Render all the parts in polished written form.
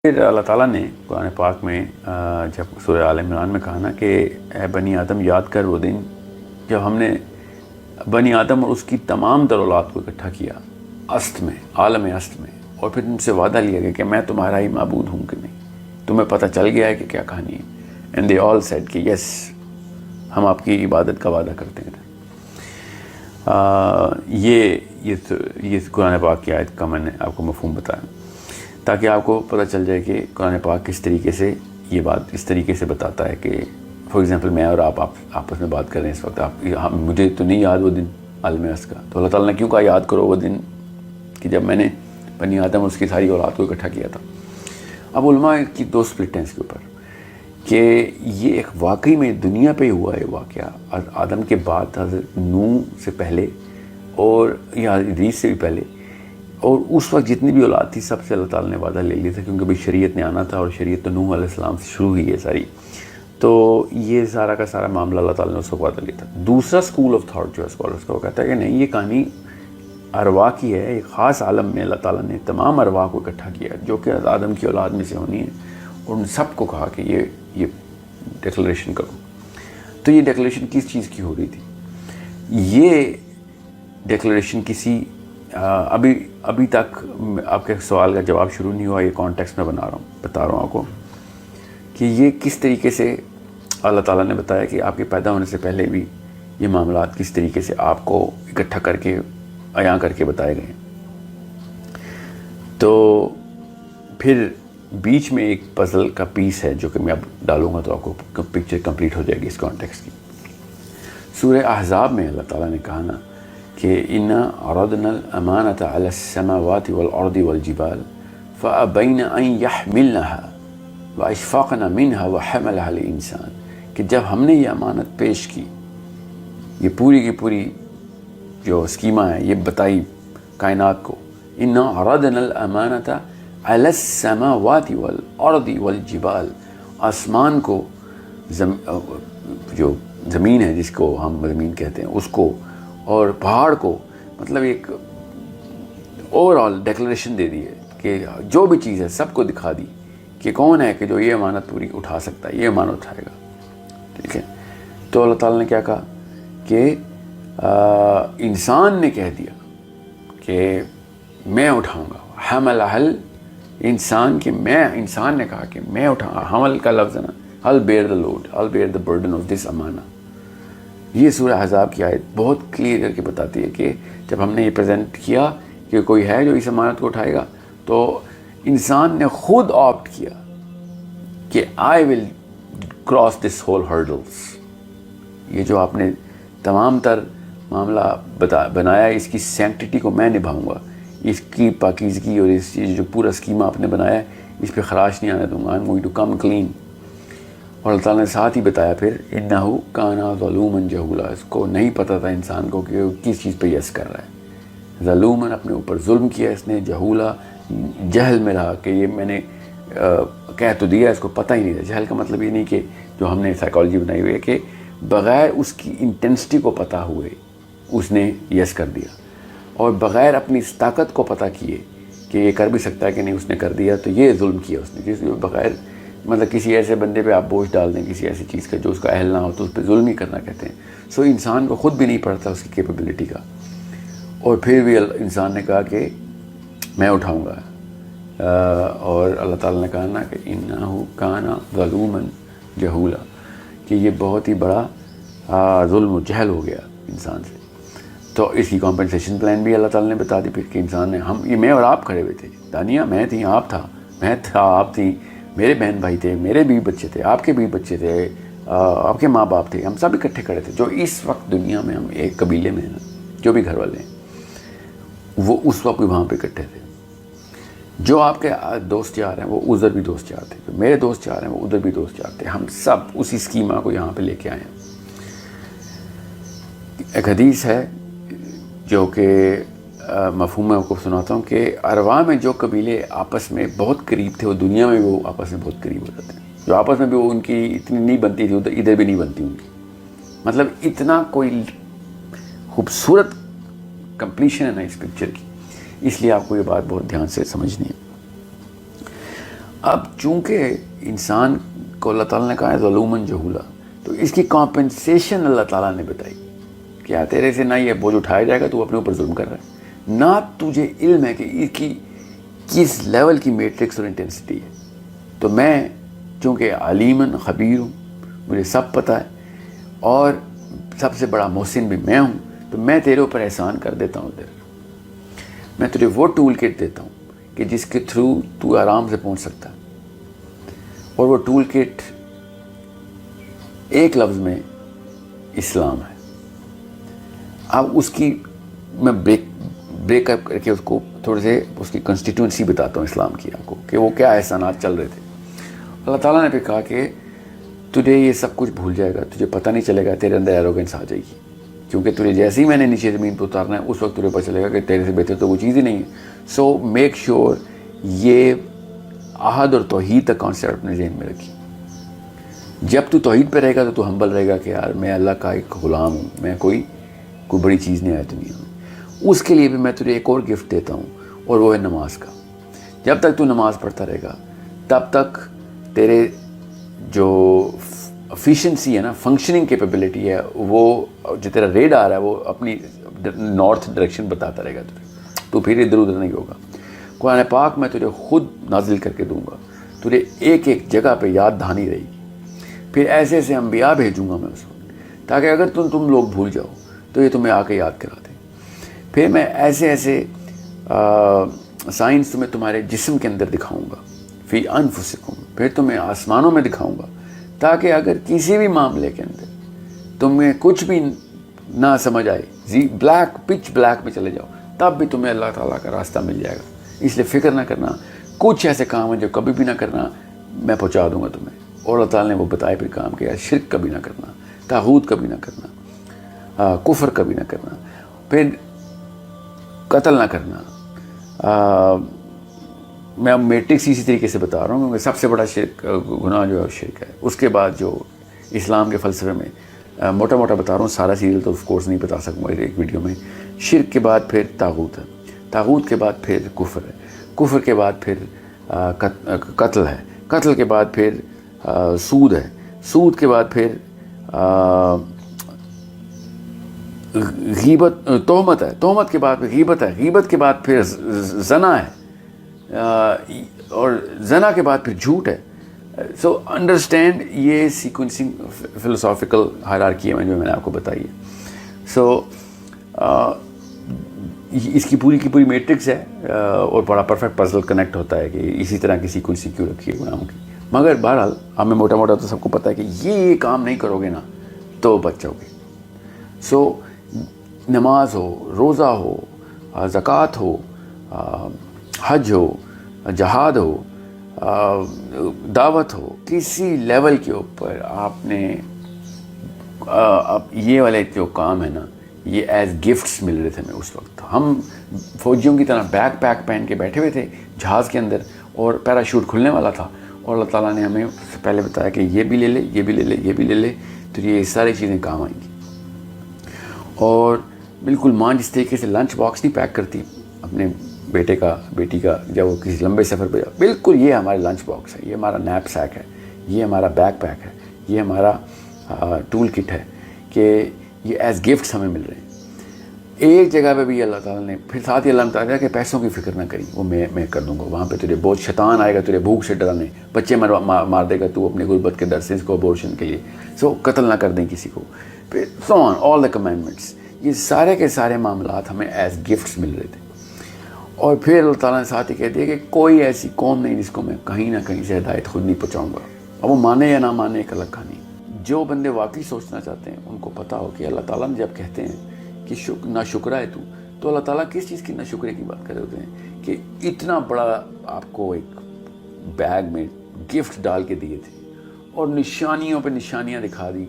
پھر اللہ تعالیٰ نے قرآن پاک میں جب سورہ آل عمران میں کہا نا کہ اے بنی آدم یاد کر وہ دن جب ہم نے بنی آدم اور اس کی تمام تر اولاد کو اکٹھا کیا است میں، عالم است میں، اور پھر ان سے وعدہ لیا گیا کہ میں تمہارا ہی معبود ہوں کہ نہیں، تمہیں پتہ چل گیا ہے کہ کیا کہانی ہے. اینڈ دے آل سیڈ کہ یس، ہم آپ کی عبادت کا وعدہ کرتے ہیں. یہ قرآن پاک کی آیت کا میں نے آپ کو مفہوم بتایا تاکہ آپ کو پتہ چل جائے کہ قرآن پاک کس طریقے سے یہ بات اس طریقے سے بتاتا ہے کہ فار ایگزامپل میں اور آپ آپس میں بات کر رہے ہیں اس وقت، مجھے تو نہیں یاد وہ دن عالم است کا، تو اللہ تعالیٰ نے کیوں کہا یاد کرو وہ دن کہ جب میں نے بنی آدم اور اس کی ساری اولاد کو اکٹھا کیا تھا. اب علماء کی دو سپلٹ ہیں اس کے اوپر کہ یہ ایک واقعی میں دنیا پہ ہوا ہے واقعہ آدم کے بعد، حضرت نوح سے پہلے اور یا ادریس سے بھی پہلے، اور اس وقت جتنی بھی اولاد تھی سب سے اللہ تعالیٰ نے وعدہ لے لیا تھا کیونکہ بھائی شریعت نے آنا تھا، اور شریعت تو نوح علیہ السلام سے شروع ہوئی ہے ساری. تو یہ سارا کا سارا معاملہ اللہ تعالیٰ نے اس کو وعدہ لیا تھا. دوسرا اسکول آف تھاٹ جو ہے اسکالرس کا وہ کہتا ہے کہ نہیں، یہ کہانی ارواح کی ہے. ایک خاص عالم میں اللہ تعالیٰ نے تمام ارواح کو اکٹھا کیا جو کہ آدم کی اولاد میں سے ہونی ہے، اور ان سب کو کہا کہ یہ ڈیکلریشن کرو. تو یہ ڈیکلریشن کس چیز کی ہو رہی تھی؟ یہ ڈیکلریشن کسی ابھی تک آپ کے سوال کا جواب شروع نہیں ہوا، یہ کانٹیکسٹ میں بتا رہا ہوں آپ کو کہ یہ کس طریقے سے اللہ تعالیٰ نے بتایا کہ آپ کے پیدا ہونے سے پہلے بھی یہ معاملات کس طریقے سے آپ کو اکٹھا کر کے عیاں کر کے بتائے گئے. تو پھر بیچ میں ایک پزل کا پیس ہے جو کہ میں اب ڈالوں گا تو آپ کو پکچر کمپلیٹ ہو جائے گی اس کانٹیکسٹ کی. سورہ احزاب میں اللہ تعالیٰ نے کہا نا کہ انا عرضنا الامانۃ علی السماوات والارض والجبال فابین ان یحملنها واشفقن منها وحملها الانسان، کہ جب ہم نے یہ امانت پیش کی، یہ پوری کی پوری جو اسکیما ہے یہ بتائی کائنات کو، انا عرضنا الامانۃ علی السماوات والارض والجبال، آسمان کو، جو زمین ہے جس کو ہم زمین کہتے ہیں اس کو، اور پہاڑ کو، مطلب ایک اوور آل ڈیکلریشن دے دی ہے کہ جو بھی چیز ہے سب کو دکھا دی کہ کون ہے کہ جو یہ امانت پوری اٹھا سکتا ہے، یہ امانت اٹھائے گا. ٹھیک ہے. تو اللہ تعالیٰ نے کیا کہا کہ انسان نے کہہ دیا کہ میں اٹھاؤں گا. حمل انسان کہ میں، انسان نے کہا کہ میں اٹھاؤں گا. حمل کا لفظ ہے نا، I'll bear the load, I'll bear the burden of this امانہ. یہ سورہ احزاب کی آیت بہت کلیئر کر کے بتاتی ہے کہ جب ہم نے یہ پریزنٹ کیا کہ کوئی ہے جو اس امانت کو اٹھائے گا، تو انسان نے خود آپٹ کیا کہ I will cross this whole hurdles. یہ جو آپ نے تمام تر معاملہ بنایا، اس کی سینکٹیٹی کو میں نبھاؤں گا، اس کی پاکیزگی اور اس چیز جو پورا اسکیما آپ نے بنایا اس پہ خراش نہیں آنے دوں گا. I'm going to come clean. اور اللہ تعالیٰ نے ساتھ ہی بتایا پھر انہو کانا ظلوما جہولا، اس کو نہیں پتہ تھا انسان کو کہ وہ کس چیز پہ یس کر رہا ہے. ظلوماً، اپنے اوپر ظلم کیا اس نے، جہولا، جہل میں رہا کہ یہ میں نے کہہ تو دیا، اس کو پتہ ہی نہیں تھا. جہل کا مطلب یہ نہیں کہ جو ہم نے سائیکالوجی بنائی ہوئی ہے کہ بغیر اس کی انٹینسٹی کو پتہ ہوئے اس نے یس کر دیا، اور بغیر اپنی اس طاقت کو پتہ کیے کہ یہ کر بھی سکتا ہے کہ نہیں اس نے کر دیا، تو یہ ظلم کیا اس نے. بغیر مطلب کسی ایسے بندے پہ آپ بوجھ ڈال دیں کسی ایسی چیز کا جو اس کا اہل نہ ہو تو اس پہ ظلم ہی کرنا کہتے ہیں. سو انسان کو خود بھی نہیں پڑتا اس کی کیپیبلٹی کا، اور پھر بھی انسان نے کہا کہ میں اٹھاؤں گا. اور اللہ تعالیٰ نے کہا نا کہ انہو کانا ظلوما جہولا، کہ یہ بہت ہی بڑا ظلم و جہل ہو گیا انسان سے. تو اس کی کمپنسیشن پلان بھی اللہ تعالیٰ نے بتا دی پھر کہ انسان نے، ہم یہ میں اور آپ کھڑے ہوئے تھے، دانیہ میں تھی، آپ تھا، میں تھا، آپ تھی، میرے بہن بھائی تھے، میرے بھی بچے تھے، آپ کے بھی بچے تھے، آپ کے ماں باپ تھے، ہم سب اکٹھے کھڑے تھے. جو اس وقت دنیا میں ہم ایک قبیلے میں ہیں، جو بھی گھر والے ہیں وہ اس وقت بھی وہاں پہ اکٹھے تھے. جو آپ کے دوست یار ہیں وہ ادھر بھی دوست یار تھے، جو میرے دوست یار ہیں وہ ادھر بھی دوست یار تھے. ہم سب اسی اسکیما کو یہاں پہ لے کے آئے ہیں. ایک حدیث ہے جو کہ مفہوم میں آپ کو سناتا ہوں کہ ارواح میں جو قبیلے آپس میں بہت قریب تھے وہ دنیا میں بھی وہ آپس میں بہت قریب ہو جاتے ہیں. جو آپس میں بھی وہ ان کی اتنی نہیں بنتی تھی ادھر بھی نہیں بنتی ان کی. مطلب اتنا کوئی خوبصورت کمپلیشن ہے نا اس پکچر کی، اس لیے آپ کو یہ بات بہت دھیان سے سمجھنی ہے. اب چونکہ انسان کو اللہ تعالیٰ نے کہا ہے ظلوماً جہولا، تو اس کی کمپنسیشن اللہ تعالیٰ نے بتائی. کیا تیرے سے نہ یہ بوجھ اٹھایا جائے گا، تو اپنے اوپر ظلم کر رہا ہے، نہ تجھے علم ہے کہ اس کی کس لیول کی میٹرکس اور انٹینسٹی ہے. تو میں چونکہ علیماً خبیر ہوں، مجھے سب پتہ ہے، اور سب سے بڑا محسن بھی میں ہوں، تو میں تیرے اوپر احسان کر دیتا ہوں. میں تجھے وہ ٹول کٹ دیتا ہوں کہ جس کے تھرو تو آرام سے پہنچ سکتا ہے. اور وہ ٹول کٹ ایک لفظ میں اسلام ہے. اب اس کی میں بریک اپ کر کے اس کو تھوڑے سے اس کی کنسٹیٹوئنسی بتاتا ہوں اسلام کی آپ کو، کہ وہ کیا احسانات چل رہے تھے. اللہ تعالیٰ نے پھر کہا کہ تجھے یہ سب کچھ بھول جائے گا، تجھے پتہ نہیں چلے گا، تیرے اندر ایروگنس آ جائے گی، کیونکہ تجھے جیسے ہی میں نے نیچے زمین پہ اتارنا ہے اس وقت تجھے پتہ چلے گا کہ تیرے سے بہتر تو وہ چیز ہی نہیں ہے. سو میک شیور یہ احد اور توحید کا کانسیپٹ اپنے ذہن میں رکھی. جب تو توحید پہ رہے گا تو ہمبل رہے گا کہ یار میں اللہ کا ایک غلام ہوں، میں کوئی بڑی چیز نہیں آئی دنیا میں. اس کے لیے بھی میں تجھے ایک اور گفٹ دیتا ہوں، اور وہ ہے نماز کا. جب تک تو نماز پڑھتا رہے گا تب تک تیرے جو افیشنسی ہے نا، فنکشننگ کیپیبلٹی ہے، وہ جو تیرا ریڈ آ رہا ہے وہ اپنی نارتھ ڈائریکشن بتاتا رہے گا تجھے، تو پھر ادھر ادھر نہیں ہوگا. قرآن پاک میں تجھے خود نازل کر کے دوں گا، تجھے ایک ایک جگہ پہ یاد دہانی رہے گی. پھر ایسے ایسے انبیاء بھیجوں گا میں اس وقت، تاکہ اگر تم لوگ بھول جاؤ تو یہ تمہیں آ کے یاد کرا دیں. پھر میں ایسے ایسے سائنس تمہیں تمہارے جسم کے اندر دکھاؤں گا، فی انفسکم، پھر تمہیں آسمانوں میں دکھاؤں گا، تاکہ اگر کسی بھی معاملے کے اندر تمہیں کچھ بھی نہ سمجھ آئے، پچ بلیک میں چلے جاؤ، تب بھی تمہیں اللہ تعالیٰ کا راستہ مل جائے گا. اس لیے فکر نہ کرنا، کچھ ایسے کام ہیں جو کبھی بھی نہ کرنا، میں پہنچا دوں گا تمہیں. اور اللہ تعالیٰ نے وہ بتائے پھر کام کیا، شرک کبھی نہ کرنا، طاغوت کبھی نہ کرنا، کفر کبھی نہ کرنا، پھر قتل نہ کرنا. میں اب میٹرکس اسی طریقے سے بتا رہا ہوں، کیونکہ سب سے بڑا شرک گناہ جو ہے وہ شرک ہے. اس کے بعد جو اسلام کے فلسفے میں موٹا موٹا بتا رہا ہوں، سارا سیریل تو آف کورس نہیں بتا سکوں گا ایک ویڈیو میں. شرک کے بعد پھر طاغوت ہے، طاغوت کے بعد پھر کفر ہے، کفر کے بعد پھر قتل ہے، قتل کے بعد پھر سود ہے، سود کے بعد پھر غیبت، تہمت ہے، تہمت کے بعد پھر غیبت ہے، غیبت کے بعد پھر زنا ہے، اور زنا کے بعد پھر جھوٹ ہے. سو انڈرسٹینڈ یہ سیکوینسنگ فلسافیکل ہائرارکی ہے جو میں نے آپ کو بتائی ہے. سو اس کی پوری میٹرکس ہے، اور بڑا پرفیکٹ پزل کنیکٹ ہوتا ہے کہ اسی طرح کی سیکوینسنگ کیوں رکھی ہے گناہوں کی. مگر بہرحال ہمیں موٹا موٹا تو سب کو پتہ ہے کہ یہ کام نہیں کرو گے نا تو بچ جاؤ گے. سو نماز ہو، روزہ ہو، زکوٰۃ ہو، حج ہو، جہاد ہو، دعوت ہو، کسی لیول کے اوپر آپ نے اب یہ والے جو کام ہے نا، یہ ایز گفٹس مل رہے تھے ہمیں اس وقت. ہم فوجیوں کی طرح بیک پیک پہن کے بیٹھے ہوئے تھے جہاز کے اندر، اور پیراشوٹ کھلنے والا تھا، اور اللہ تعالیٰ نے ہمیں پہلے بتایا کہ یہ بھی لے لے، یہ بھی لے لے، یہ بھی لے لے، تو یہ ساری چیزیں کام آئیں گی. اور بالکل ماں جس طریقے سے لنچ باکس نہیں پیک کرتی اپنے بیٹے کا، بیٹی کا، جب وہ کسی لمبے سفر پہ جائے، بالکل یہ ہمارے لنچ باکس ہے، یہ ہمارا نیپ سیک ہے، یہ ہمارا بیک پیک ہے، یہ ہمارا ٹول کٹ ہے، کہ یہ ایز گفٹس ہمیں مل رہے ہیں. ایک جگہ پہ بھی اللہ تعالیٰ نے پھر ساتھ ہی اللہ نے بتایا کہ پیسوں کی فکر نہ کری، وہ میں کر دوں گا. وہاں پہ تجھے بہت شیطان آئے گا تجھے بھوک سے ڈرانے، بچے مار دے گا تو اپنی غربت کے در سے اس کو ابورشن کے لیے. سو قتل نہ کر دیں کسی کو، پھر سو آن آل دا کمینڈمنٹس. یہ سارے کے سارے معاملات ہمیں ایز گفٹس مل رہے تھے. اور پھر اللہ تعالیٰ نے ساتھ ہی کہہ دیا کہ کوئی ایسی قوم نہیں جس کو میں کہیں نہ کہیں سے ہدایت خود نہیں پہنچاؤں گا. اب وہ مانے یا نہ مانے ایک الگ کہانی. جو بندے واقعی سوچنا چاہتے ہیں ان کو پتہ ہو کہ اللہ تعالیٰ نے جب کہتے ہیں کہ نہ شکرہ ہے تو اللہ تعالیٰ کس چیز کی نہ شکرے کی بات کر رہے ہوتے ہیں کہ اتنا بڑا آپ کو ایک بیگ میں گفٹ ڈال کے دیے تھے اور نشانیوں پہ نشانیاں دکھا دی,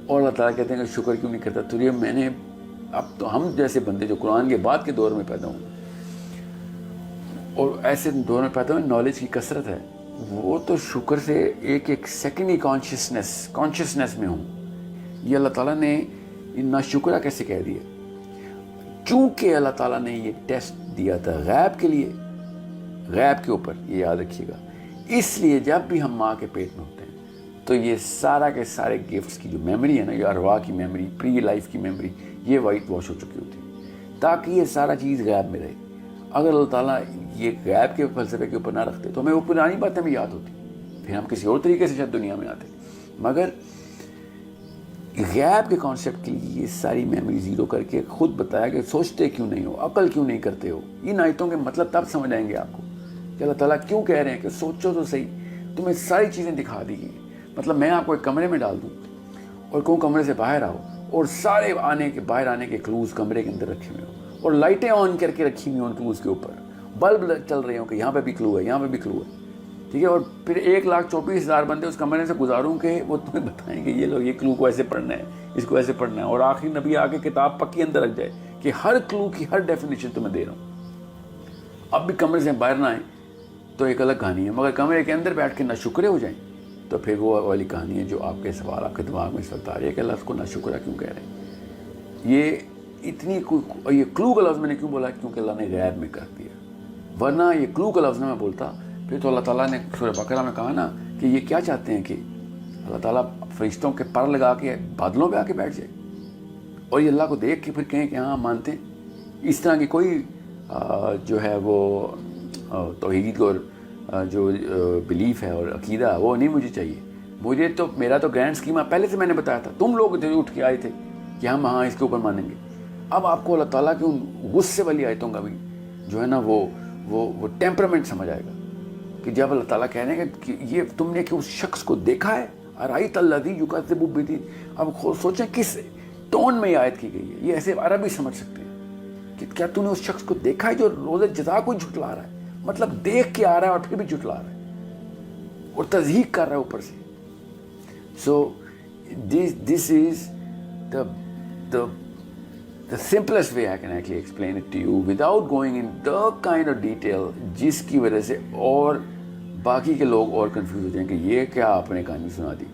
اور اللہ تعالیٰ کہتے ہیں کہ شکر کیوں نہیں کرتا تجھے میں نے. اب تو ہم جیسے بندے جو قرآن کے بعد کے دور میں پیدا ہوں اور ایسے دور میں پیدا ہوئے نالج کی کثرت ہے, وہ تو شکر سے ایک ایک سیکنڈ ہی کانشیسنس میں ہوں. یہ اللہ تعالیٰ نے نہ شکرہ کیسے کہہ دیا؟ چونکہ اللہ تعالیٰ نے یہ ٹیسٹ دیا تھا غیب کے لیے, غیب کے اوپر. یہ یاد رکھیے گا, اس لیے جب بھی ہم ماں کے پیٹ میں ہوتے ہیں تو یہ سارا کے سارے گفٹس کی جو میموری ہے نا، یہ ارواح کی میموری، پری لائف کی میموری، یہ وائٹ واش ہو چکی ہوتی ہے تاکہ یہ سارا چیز غیب میں رہے. اگر اللہ تعالیٰ یہ غیب کے فلسفے کے اوپر نہ رکھتے تو ہمیں وہ پرانی باتیں بھی یاد ہوتی، پھر ہم کسی اور طریقے سے شاید دنیا میں آتے. مگر غیب کے کانسیپٹ کے لیے یہ ساری میموری زیرو کر کے خود بتایا کہ سوچتے کیوں نہیں ہو، عقل کیوں نہیں کرتے ہو. ان آیتوں کے مطلب تب سمجھ آئیں گے آپ کو کہ اللہ تعالیٰ کیوں کہہ رہے ہیں کہ سوچو تو صحیح. تمہیں ساری چیزیں دکھا دی گئی. مطلب میں آپ کو ایک کمرے میں ڈال دوں اور کہوں کمرے سے باہر آؤ، اور سارے باہر آنے کے کلوز کمرے کے اندر رکھے ہوئے ہوں، اور لائٹیں آن کر کے رکھی ہوئی ہوں ان کلوز کے اوپر، بلب چل رہے ہوں کہ یہاں پہ بھی کلو ہے، یہاں پہ بھی کلو ہے، ٹھیک ہے. اور پھر 1,24,000 بندے اس کمرے سے گزاروں کہ وہ تمہیں بتائیں گے یہ لوگ یہ کلو کو ایسے پڑھنا ہے، اس کو ایسے پڑھنا ہے، اور آخری نبی آ کے کتاب پکی اندر رکھ جائے کہ ہر کلو کی ہر ڈیفینیشن تمہیں دے رہا ہوں. اب بھی کمرے سے باہر نہ آئیں تو ایک الگ کہانی ہے، مگر کمرے کے اندر بیٹھ کے نہ شکرے ہو جائیں تو پھر وہ والی کہانی ہے جو آپ کے سوال آپ کے دماغ میں اس وقت آ رہی ہے کہ اللہ اس کو نہ شکرہ کیوں کہہ رہے ہیں. یہ اتنی یہ کلو کا لفظ میں نے کیوں بولا؟ کیونکہ اللہ نے غیب میں کر دیا، ورنہ یہ کلو کا لفظ میں بولتا پھر تو اللہ تعالیٰ نے سورہ بقرہ میں کہا نا کہ یہ کیا چاہتے ہیں کہ اللہ تعالیٰ فرشتوں کے پر لگا کے بادلوں پہ آ کے بیٹھ جائے اور یہ اللہ کو دیکھ کے پھر کہیں کہ ہاں مانتے ہیں. اس طرح کی کوئی جو ہے وہ توحید اور جو بلیف ہے اور عقیدہ وہ نہیں مجھے چاہیے. مجھے تو میرا تو گرینڈ اسکیما پہلے سے میں نے بتایا تھا، تم لوگ اٹھ کے آئے تھے کہ ہم ہاں اس کے اوپر مانیں گے. اب آپ کو اللہ تعالیٰ کی ان غصے والی آیتوں کا بھی جو ہے نا وہ ٹیمپرامنٹ سمجھ آئے گا کہ جب اللہ تعالیٰ کہہ رہے ہیں کہ یہ تم نے کہ اس شخص کو دیکھا ہے، ارائیت الذی یکذب بالدین. اب سوچیں کس ٹون میں یہ آیت کی گئی ہے. یہ ایسے عربی سمجھ سکتے ہیں کہ کیا تم نے اس شخص کو دیکھا ہے جو روز جزا کو جھٹلا رہا ہے، مطلب دیکھ کے آ رہا ہے اور پھر بھی جھٹلا رہا ہے اور تضحیق کر رہا ہے اوپر سے. So this is the simplest way I can actually explain it to you without going in the kind of detail جس کی وجہ سے اور باقی کے لوگ اور کنفیوز ہو جائیں کہ یہ کیا آپ نے کہانی سنا دی.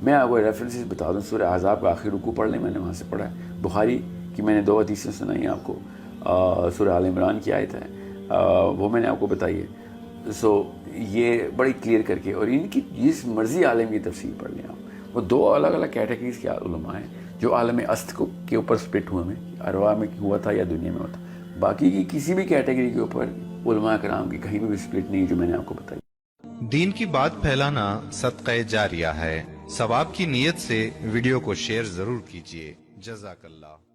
میں آپ کو ریفرنسز بتا دوں. سورہ احزاب کا آخری رکوع پڑھ لیں، میں نے وہاں سے پڑھا ہے. بخاری کی میں نے 2 حدیثیں سنائی ہیں آپ کو. سورہ آل عمران کی آیت ہے وہ میں نے آپ کو بتائی ہے. سو یہ بڑی کلیئر کر کے، اور ان کی جس مرضی عالم کی تفسیر پڑھ لیں آپ. وہ 2 الگ الگ کیٹیگریز کے علماء ہیں جو عالم است کے اوپر سپلٹ ہوئے ہیں، ارواح میں ہوا تھا یا دنیا میں ہوتا. باقی کی کسی بھی کیٹیگری کے اوپر علماء کرام کی کہیں بھی سپلٹ نہیں جو میں نے آپ کو بتائی. دین کی بات پھیلانا صدقہ جاریہ ہے. ثواب کی نیت سے ویڈیو کو شیئر ضرور کیجیے. جزاک اللہ.